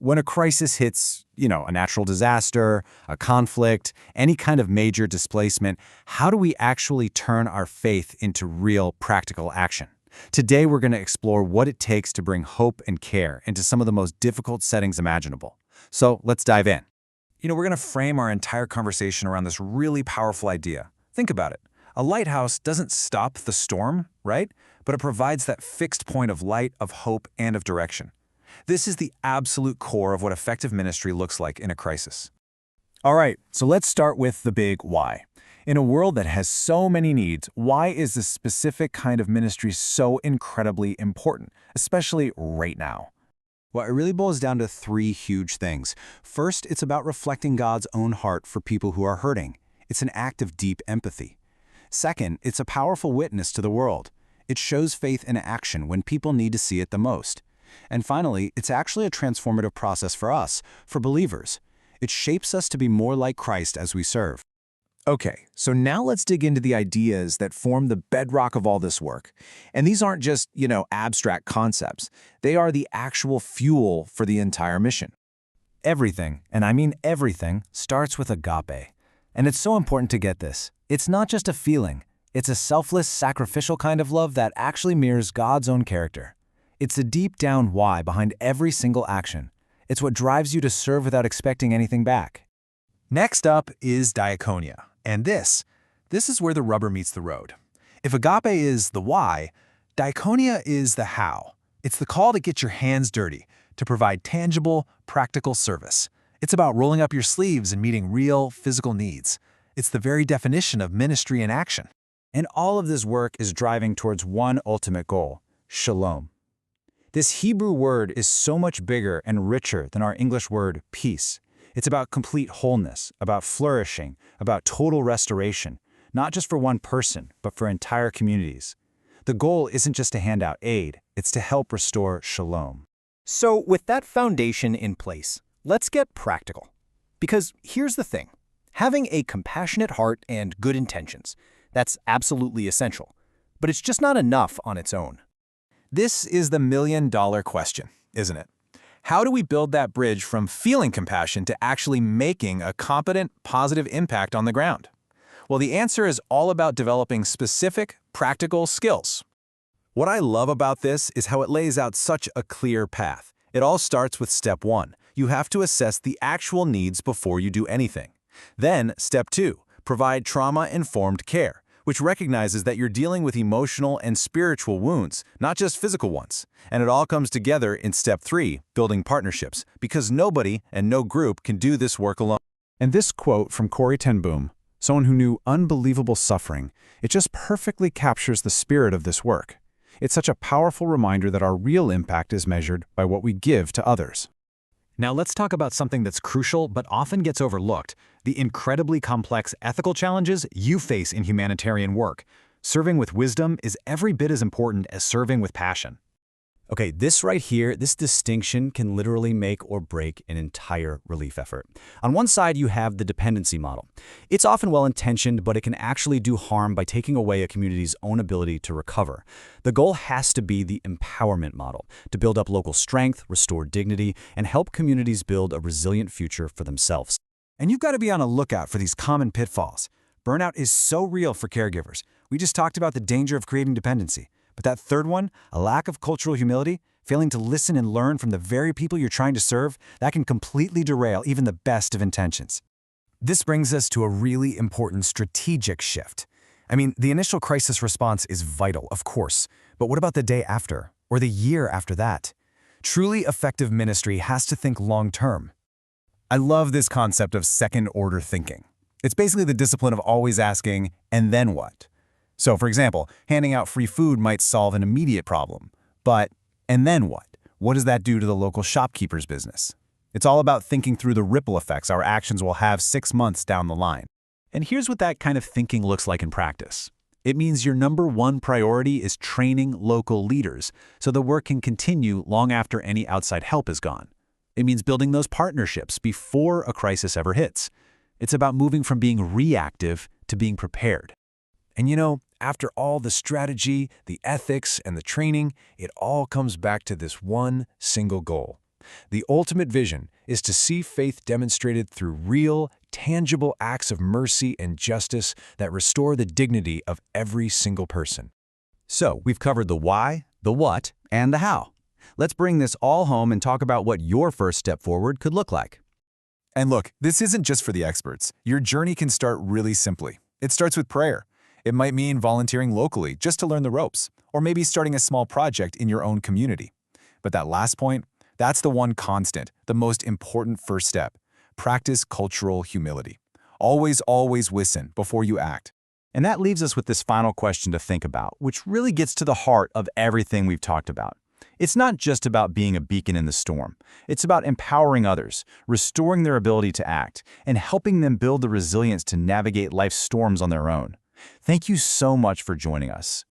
when a crisis hits, a natural disaster, a conflict, any kind of major displacement, how do we actually turn our faith into real practical action? Today, we're going to explore what it takes to bring hope and care into some of the most difficult settings imaginable. So let's dive in. We're going to frame our entire conversation around this really powerful idea. Think about it. A lighthouse doesn't stop the storm, right? But it provides that fixed point of light, of hope, and of direction. This is the absolute core of what effective ministry looks like in a crisis. All right, so let's start with the big why. In a world that has so many needs, why is this specific kind of ministry so incredibly important, especially right now? Well, it really boils down to three huge things. First, it's about reflecting God's own heart for people who are hurting. It's an act of deep empathy. Second, it's a powerful witness to the world. It shows faith in action when people need to see it the most. And finally, it's actually a transformative process for us, for believers. It shapes us to be more like Christ as we serve. Okay, so now let's dig into the ideas that form the bedrock of all this work. And these aren't just, abstract concepts. They are the actual fuel for the entire mission. Everything, and I mean everything, starts with agape. And it's so important to get this. It's not just a feeling. It's a selfless, sacrificial kind of love that actually mirrors God's own character. It's the deep-down why behind every single action. It's what drives you to serve without expecting anything back. Next up is diaconia. And this is where the rubber meets the road. If agape is the why, diaconia is the how. It's the call to get your hands dirty, to provide tangible, practical service. It's about rolling up your sleeves and meeting real, physical needs. It's the very definition of ministry in action. And all of this work is driving towards one ultimate goal: shalom. This Hebrew word is so much bigger and richer than our English word peace. It's about complete wholeness, about flourishing, about total restoration, not just for one person, but for entire communities. The goal isn't just to hand out aid, it's to help restore shalom. So with that foundation in place, let's get practical. Because here's the thing. Having a compassionate heart and good intentions, that's absolutely essential. But it's just not enough on its own. This is the million-dollar question, isn't it? How do we build that bridge from feeling compassion to actually making a competent, positive impact on the ground? Well, the answer is all about developing specific, practical skills. What I love about this is how it lays out such a clear path. It all starts with step 1. You have to assess the actual needs before you do anything. Then, step 2, provide trauma-informed care, which recognizes that you're dealing with emotional and spiritual wounds, not just physical ones. And it all comes together in step 3, building partnerships, because nobody and no group can do this work alone. And this quote from Corrie ten Boom, someone who knew unbelievable suffering, it just perfectly captures the spirit of this work. It's such a powerful reminder that our real impact is measured by what we give to others. Now let's talk about something that's crucial but often gets overlooked: the incredibly complex ethical challenges you face in humanitarian work. Serving with wisdom is every bit as important as serving with passion. Okay, this right here, this distinction can literally make or break an entire relief effort. On one side, you have the dependency model. It's often well-intentioned, but it can actually do harm by taking away a community's own ability to recover. The goal has to be the empowerment model, to build up local strength, restore dignity, and help communities build a resilient future for themselves. And you've got to be on the lookout for these common pitfalls. Burnout is so real for caregivers. We just talked about the danger of creating dependency. But that third one, a lack of cultural humility, failing to listen and learn from the very people you're trying to serve, that can completely derail even the best of intentions. This brings us to a really important strategic shift. I mean, the initial crisis response is vital, of course, but what about the day after, or the year after that? Truly effective ministry has to think long-term. I love this concept of second-order thinking. It's basically the discipline of always asking, and then what? So, for example, handing out free food might solve an immediate problem. But, and then what? What does that do to the local shopkeeper's business? It's all about thinking through the ripple effects our actions will have 6 months down the line. And here's what that kind of thinking looks like in practice. It means your number one priority is training local leaders so the work can continue long after any outside help is gone. It means building those partnerships before a crisis ever hits. It's about moving from being reactive to being prepared. And after all the strategy, the ethics, and the training, it all comes back to this one single goal: The ultimate vision is to see faith demonstrated through real, tangible acts of mercy and justice that restore the dignity of every single person. So, we've covered the why, the what, and the how. Let's bring this all home and talk about what your first step forward could look like. And look, this isn't just for the experts. Your journey can start really simply. It starts with prayer. It might mean volunteering locally just to learn the ropes, or maybe starting a small project in your own community. But that last point, that's the one constant, the most important first step. Practice cultural humility. Always, always listen before you act. And that leaves us with this final question to think about, which really gets to the heart of everything we've talked about. It's not just about being a beacon in the storm. It's about empowering others, restoring their ability to act, and helping them build the resilience to navigate life's storms on their own. Thank you so much for joining us.